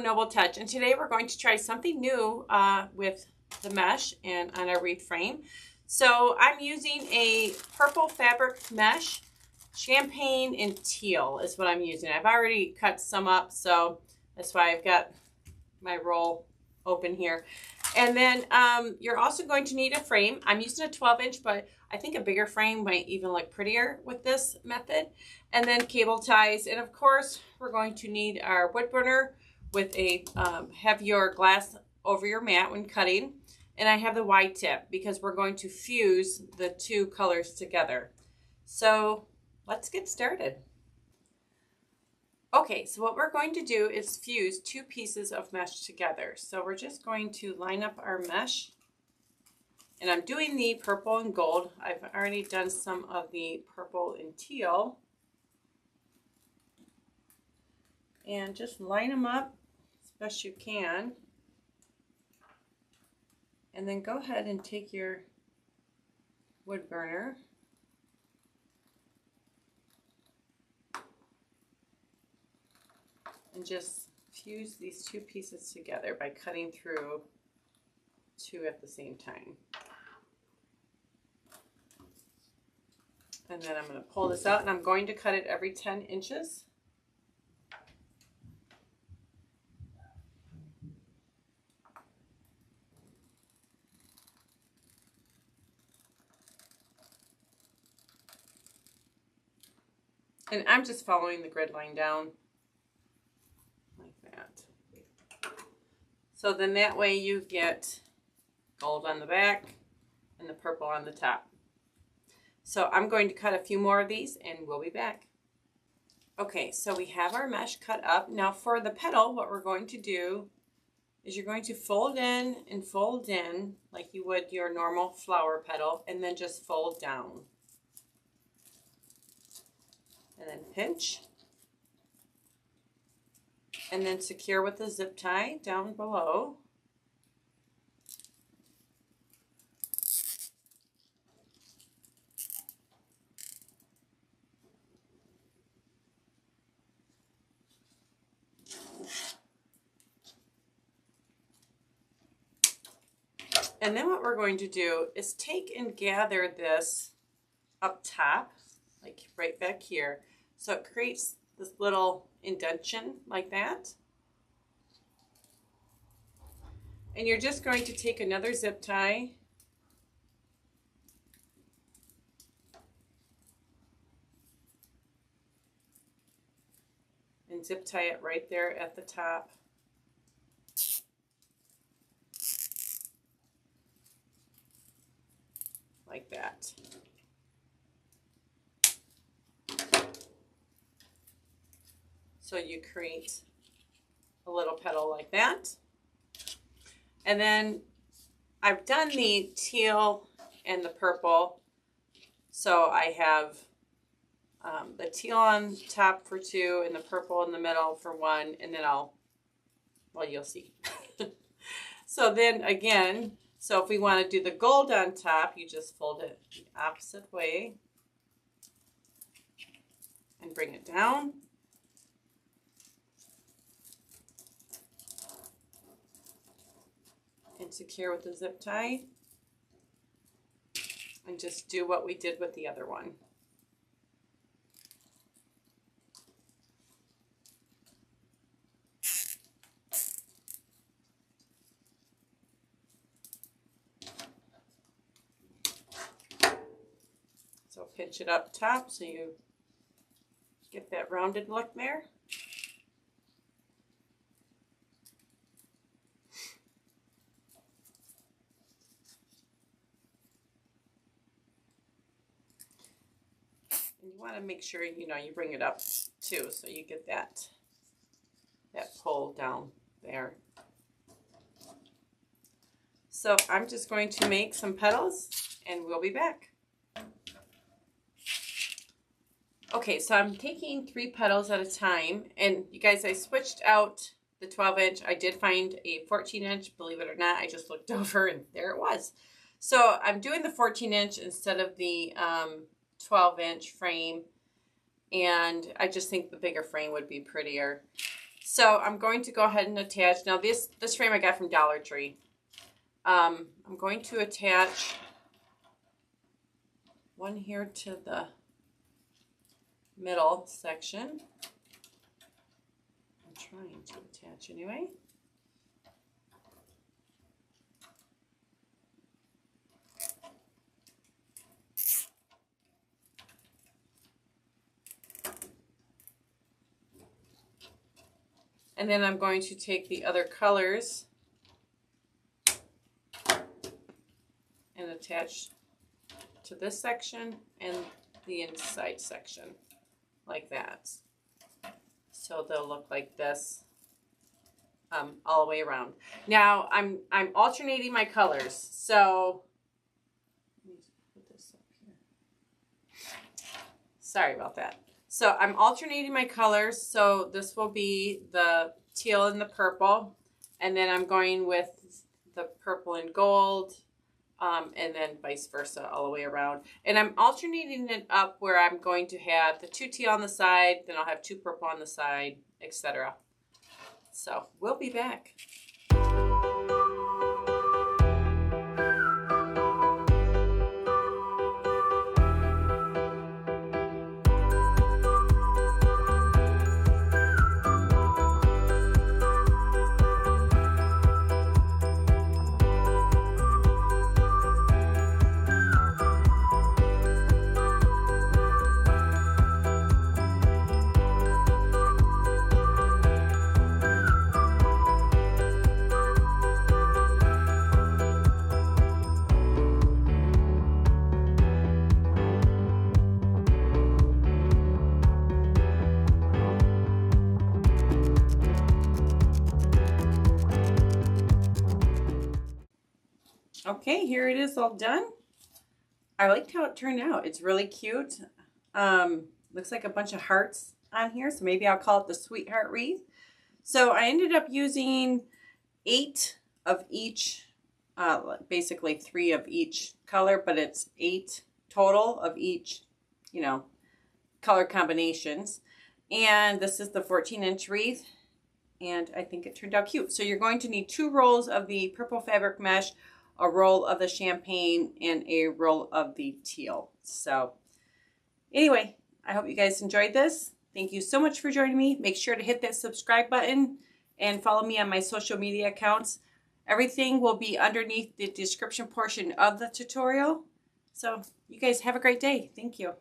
Noble Touch, and today we're going to try something new with the mesh and on our wreath frame. So I'm using a purple fabric mesh, champagne and teal is what I'm using. I've already cut some up, so that's why I've got my roll open here. And then you're also going to need a frame. I'm using a 12-inch, but I think a bigger frame might even look prettier with this method. And then cable ties, and of course we're going to need our wood burner with a heavier glass over your mat when cutting. And I have the wide tip because we're going to fuse the two colors together. So let's get started. Okay, so what we're going to do is fuse two pieces of mesh together. So we're just going to line up our mesh. And I'm doing the purple and gold. I've already done some of the purple and teal. And just line them up as best you can. And then go ahead and take your wood burner and just fuse these two pieces together by cutting through two at the same time. And then I'm going to pull this out, and I'm going to cut it every 10 inches. And I'm just following the grid line down like that. So then that way you get gold on the back and the purple on the top. So I'm going to cut a few more of these and we'll be back. Okay, so we have our mesh cut up. Now for the petal, what we're going to do is you're going to fold in and fold in like you would your normal flower petal, and then just fold down. And then pinch. And then secure with a zip tie down below. And then what we're going to do is take and gather this up top, like right back here. So it creates this little indentation like that. And you're just going to take another zip tie and zip tie it right there at the top. Like that. So you create a little petal like that. And then I've done the teal and the purple. So I have the teal on top for two and the purple in the middle for one. And then you'll see. So then again, so if we want to do the gold on top, you just fold it the opposite way and bring it down. And secure with the zip tie. And just do what we did with the other one. So pinch it up top so you get that rounded look there. And you want to make sure you bring it up too, so you get that pull down there. So I'm just going to make some petals and we'll be back. Okay, so I'm taking 3 petals at a time, and you guys, I switched out the 12-inch. I did find a 14-inch, believe it or not. I just looked over and there it was. So I'm doing the 14-inch instead of the 12-inch frame, and I just think the bigger frame would be prettier. So I'm going to go ahead and attach. Now this frame I got from Dollar Tree. I'm going to attach one here to the middle section. I'm trying to attach anyway. And then I'm going to take the other colors and attach to this section and the inside section like that. So they'll look like this all the way around. Now I'm alternating my colors. So let me put this up here. Sorry about that. So I'm alternating my colors. So this will be the teal and the purple. And then I'm going with the purple and gold. And then vice versa all the way around. And I'm alternating it up where I'm going to have the 2 teal on the side. Then I'll have 2 purple on the side, etc. So we'll be back. Okay, here it is all done. I liked how it turned out. It's really cute. Looks like a bunch of hearts on here, so maybe I'll call it the Sweetheart Wreath. So I ended up using 8 of each, basically 3 of each color, but it's 8 total of each, you know, color combinations. And this is the 14-inch wreath, and I think it turned out cute. So you're going to need 2 rolls of the purple fabric mesh, a roll of the champagne, and a roll of the teal. So anyway, I hope you guys enjoyed this. Thank you so much for joining me. Make sure to hit that subscribe button and follow me on my social media accounts. Everything will be underneath the description portion of the tutorial. So you guys have a great day. Thank you.